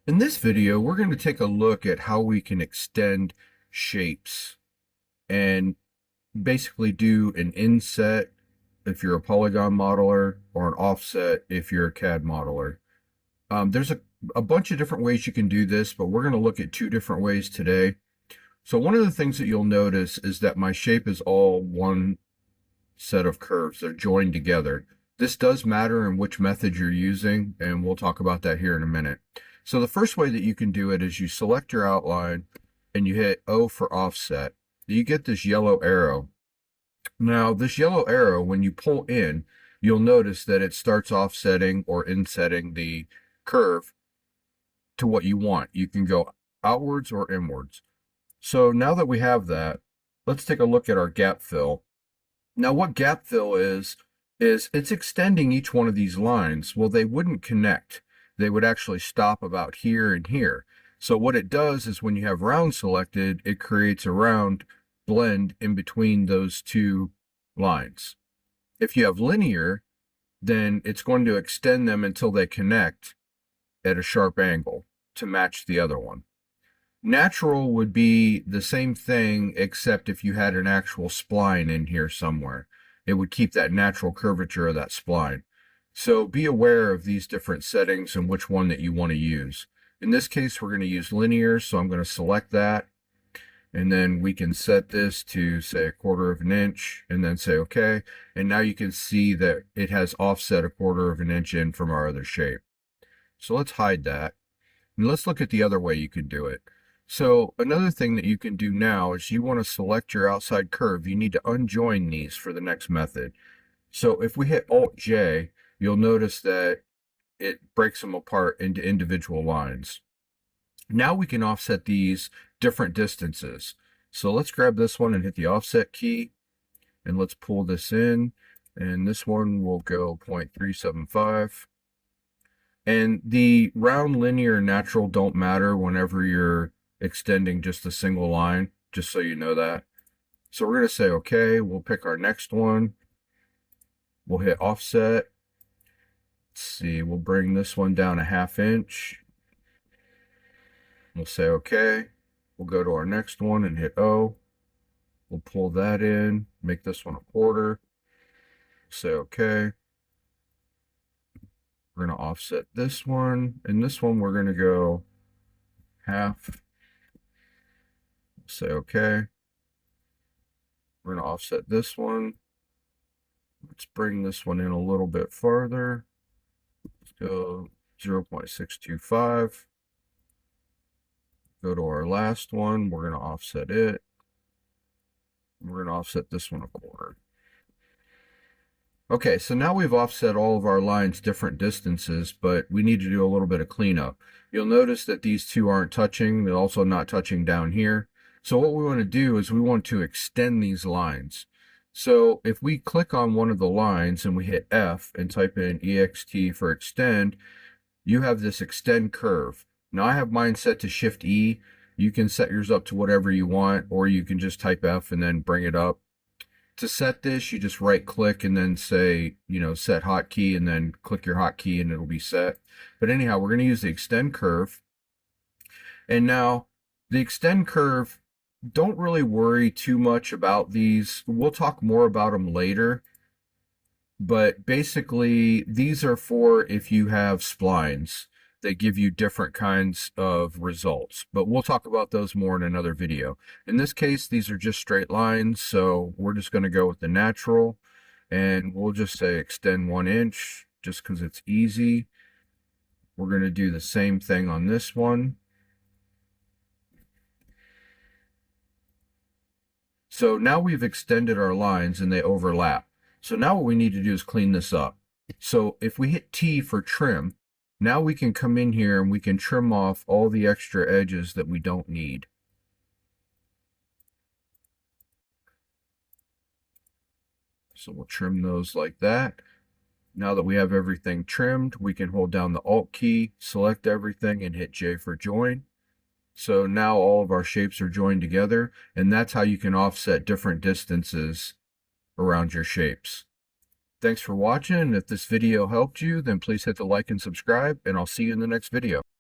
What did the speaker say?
In this video, we're going to take a look at how we can extend shapes and basically do an inset if you're a polygon modeler or an offset if you're a CAD modeler. There's a bunch of different ways you can do this, but we're going to look at two different ways today. So one of the things that you'll notice is that my shape is all one set of curves. They're joined together. This does matter in which method you're using, and we'll talk about that here in a minute. So the first way that you can do it is you select your outline and you hit O for offset. You get this yellow arrow. Now, this yellow arrow, when you pull in, you'll notice that it starts offsetting or insetting the curve to what you want. You can go outwards or inwards. So now that we have that, let's take a look at our gap fill. Now, what gap fill is it's extending each one of these lines. Well, they wouldn't connect. They would actually stop about here and here. So what it does is when you have round selected, it creates a round blend in between those two lines. If you have linear, then it's going to extend them until they connect at a sharp angle to match the other one. Natural would be the same thing, except if you had an actual spline in here somewhere. It would keep that natural curvature of that spline. So be aware of these different settings and which one that you want to use. In this case, we're going to use linear, so I'm going to select that. And then we can set this to, say, 1/4 of an inch, and then say OK. And now you can see that it has offset 1/4 of an inch in from our other shape. So let's hide that. And let's look at the other way you can do it. So another thing that you can do now is you want to select your outside curve. You need to unjoin these for the next method. So if we hit Alt-J, you'll notice that it breaks them apart into individual lines. Now we can offset these different distances. So let's grab this one and hit the offset key, and let's pull this in, and this one will go 0.375. And the round, linear, and natural don't matter whenever you're extending just a single line, just so you know that. So we're going to say OK. We'll pick our next one. We'll hit offset. Let's see, we'll bring this one down 1/2 inch. We'll say OK. We'll go to our next one and hit O. We'll pull that in, make this one 1/4. Say OK. We're going to offset this one, and this one we're going to go 1/2. Say OK. We're going to offset this one. Let's bring this one in a little bit farther. Let's go 0.625. Go to our last one. We're going to offset it. We're going to offset this one 1/4. Okay, so now we've offset all of our lines different distances, but we need to do a little bit of cleanup. You'll notice that these two aren't touching. They're also not touching down here. So what we want to do is we want to extend these lines. So if we click on one of the lines and we hit F and type in EXT for extend, you have this extend curve. Now I have mine set to Shift E. You can set yours up to whatever you want, or you can just type F and then bring it up. To set this, you just right click and then say, set hotkey, and then click your hotkey and it'll be set. But anyhow, we're going to use the extend curve. And now the extend curve, don't really worry too much about these. We'll talk more about them later. But basically, these are for if you have splines that give you different kinds of results. But we'll talk about those more in another video. In this case, these are just straight lines, so we're just going to go with the natural. And we'll just say extend 1 inch, just because it's easy. We're going to do the same thing on this one. So now we've extended our lines and they overlap. So now what we need to do is clean this up. So if we hit T for trim, now we can come in here and we can trim off all the extra edges that we don't need. So we'll trim those like that. Now that we have everything trimmed, we can hold down the Alt key, select everything, and hit J for join. So now all of our shapes are joined together, and that's how you can offset different distances around your shapes. Thanks for watching. If this video helped you, then please hit the like and subscribe, and I'll see you in the next video.